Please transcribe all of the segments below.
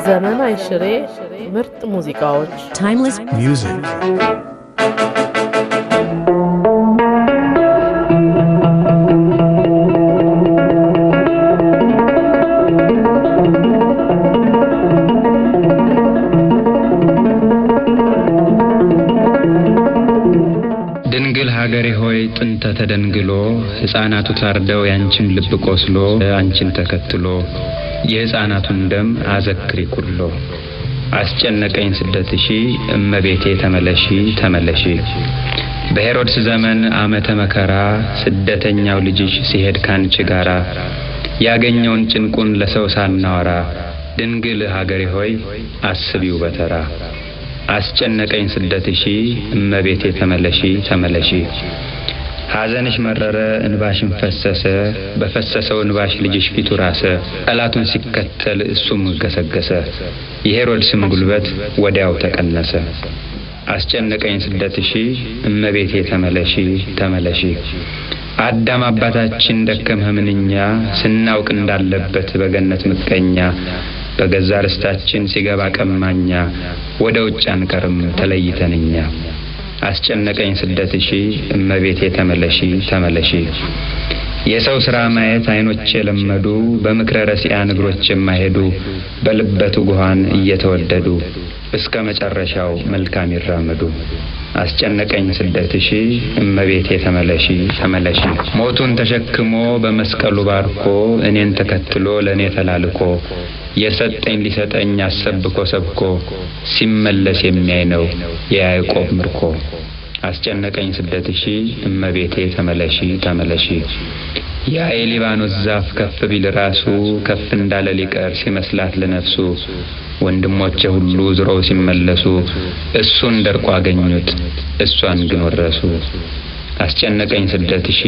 ዘመን አይሽሬ ምርጥ ሙዚቃዎች timeless music ድንግል ሀገሬ ሆይ ጥንተ ተደንግሎ ሕፃናቱ ታርደው ያንቺን ልብ ቆስሎ አንቺን ተከትሎ የሕፃናቱን ደም አዘክሪ ኩሎ አስጨነቀኝ ስደትሺ እመቤቴ ተመለሺ ተመለሺ በሄሮድስ ዘመን ዓመተ መከራ ስደተኛው ልጅሽ ሲሄድ ካንቺ ጋራ ያገኘውን ጭንቁን ለሰው ሳናወራ ድንግል ሀገሬ ሆይ አስቢው በተራ አስጨነቀኝ ስደትሺ እመቤቴ ተመለሺ ተመለሺ ሐዘንሽ መረረ እንባሽን ፈሰሰ በፈሰሰው እንባሽ ልጅሽ ፊቱ ራሰ ጠላቱን ሲከተል እሱም ገሰገሰ የሄሮድስም ጉልበት ወዲያው ተቀነሰ አስጨነቀኝ ስደትሺ እመቤቴ ተመለሺ ተመለሺ አዳም አባታችን ደከመህ ምንኛ ስናውቅ እንዳለበት በገነት ምቀኛ በገዛ ርስታችን ሲገባ ቀማኛ ወደ ውጭ አንቀርም ተለይተንኛ አስጨነቀኝ ስደትሺ እመቤቴ ተመለሺ ተመለሺ የሰው ሥራ ማየት አይኖቼ ለመዱ በምክረ ረሲያን እግሮች የማይሄዱ በልበቱ ጉሃን እየተወደዱ እስከ መጨረሻው መልካም ይራመዱ አስጨነቀኝ ስደትሺ እመቤቴ ተመለሺ ተመለሺ ሞቱን ተሸክሞ በመስቀሉ ባርኮ እኔን ተከትሎ ለኔ ተላልኮ የሰጠኝ ሊሰጠኝ አሰብኮ ሰብኮ ሲመለስ የሚያይ ነው የያዕቆብ ምርኮ አስጨነቀኝ ስደትሺ እመቤቴ ተመለሺ ተመለሺ ያ የሊባኖስ ዛፍ ከፍ ቢል ራሱ ከፍ እንዳለ ሊቀር ሲመስላት ለነፍሱ ወንድሞቼ ሁሉ ዝሮው ሲመለሱ እሱን ደርቆ አገኙት እሷን ግን ወረሱ አስጨነቀኝ ስደትሺ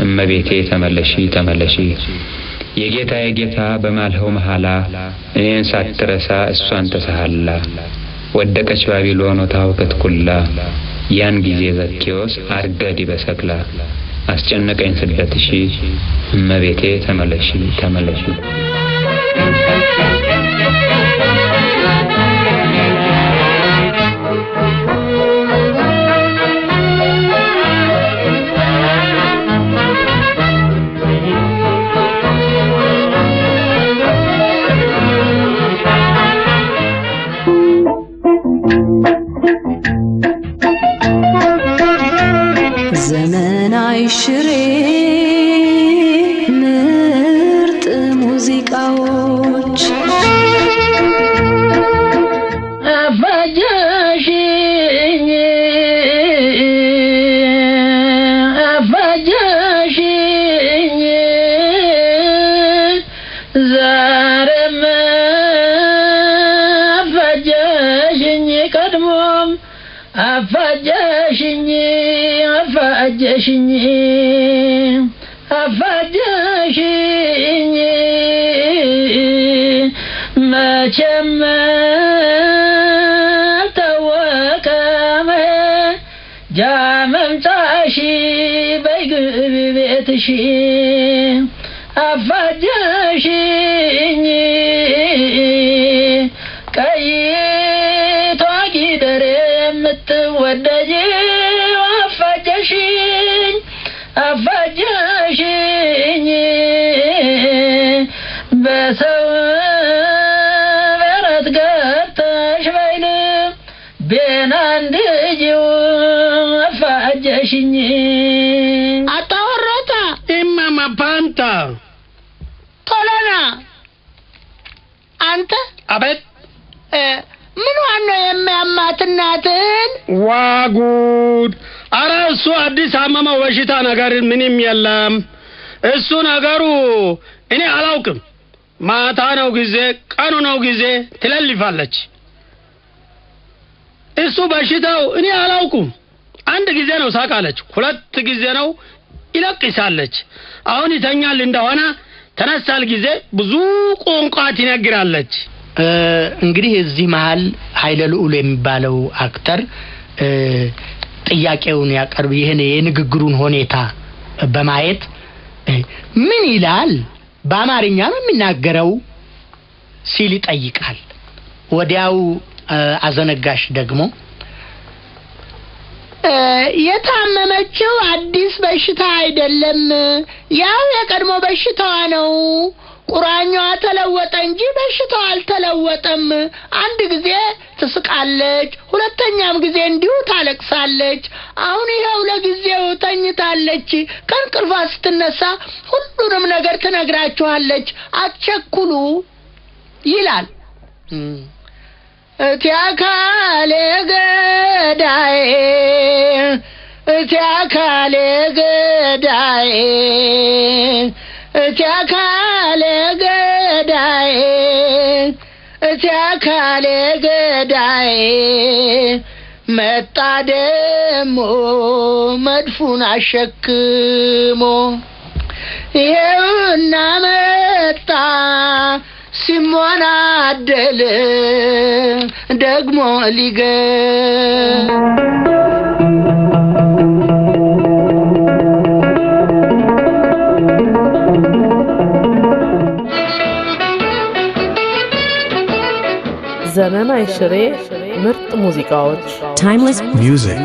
እመቤቴ ተመለሺ ተመለሺ የጌታ የጌታ በማልኸው መሐላ እኔን ሳትረሳ እሷን ተሰሃላ ወደቀች ባቢሎን ወታውከት ኩላ ያን ጊዜ ዘኬዎስ አርገዲ በሰክላ አስጨነቀኝ ስደትሺ እመቤቴ ተመለሺ ተመለሺ ዘመን አይሽሬ ምርጥ ሙዚቃዎች አፋጃሽኝ ዛሬም አፋጃሽኝ ቀድሞም አፋጃሽኝ መቼም አልታወቀም ጃመምጣሽ በግቢ ቤትሽ አፋጃሽኝ ቀይቷ ጊደር የምትወደጅ አፋጃሽኝ በሰው በረት ገብተሽ በይል ቤናንድጂው አፋጃሽኝ አታወራታ ኢማማ ፓንታ ቶሎና አንተ አቤት ምን ዋና የሚያማት እናትን ዋጉድ አረ እሱ አዲስ አመመው በሽታ ነገር ምንም የለም እሱ ነገሩ እኔ አላውቅም ማታ ነው ጊዜ ቀኑ ነው ጊዜ ትለልፋለች እሱ በሽታው እኔ አላውቅም አንድ ጊዜ ነው ሳቃለች ሁለት ጊዜ ነው ይለቅሳለች አሁን ይተኛል እንደሆነ ተነሳል ጊዜ ብዙ ቋንቋት ይነግራለች እንግዲህ እዚህ መሃል ኃይለ ልዑል የሚባለው አክተር ጥያቄውን ያቀርብ ይሄን የንግግሩን ሁኔታ በማየት ምን ይላል በአማርኛ ነው የሚናገረው ሲል ይጠይቃል። ወዲያው አዘነጋሽ ደግሞ የታመመችው አዲስ በሽታ አይደለም፣ ያው የቀድሞ በሽታዋ ነው። ቁራኛዋ ተለወጠ እንጂ በሽታው አልተለወጠም። አንድ ጊዜ ትስቃለች፣ ሁለተኛም ጊዜ እንዲሁ ታለቅሳለች። አሁን ይኸው ለጊዜው ተኝታለች። ከእንቅልፏ ስትነሳ ሁሉንም ነገር ትነግራችኋለች። አትቸኩሉ ይላል። እቲ አካሌ ገዳዬ እቲ አካሌ ገዳዬ እቲ አካሌ ገዳዬ እቲ አካሌ ገዳዬ መጣ ደሞ መድፉን አሸክሞ ይኸውና መጣ ሲሞናደል ደግሞ ሊገ ዘመን አይሽሬ ምርጥ ሙዚቃዎች Timeless music.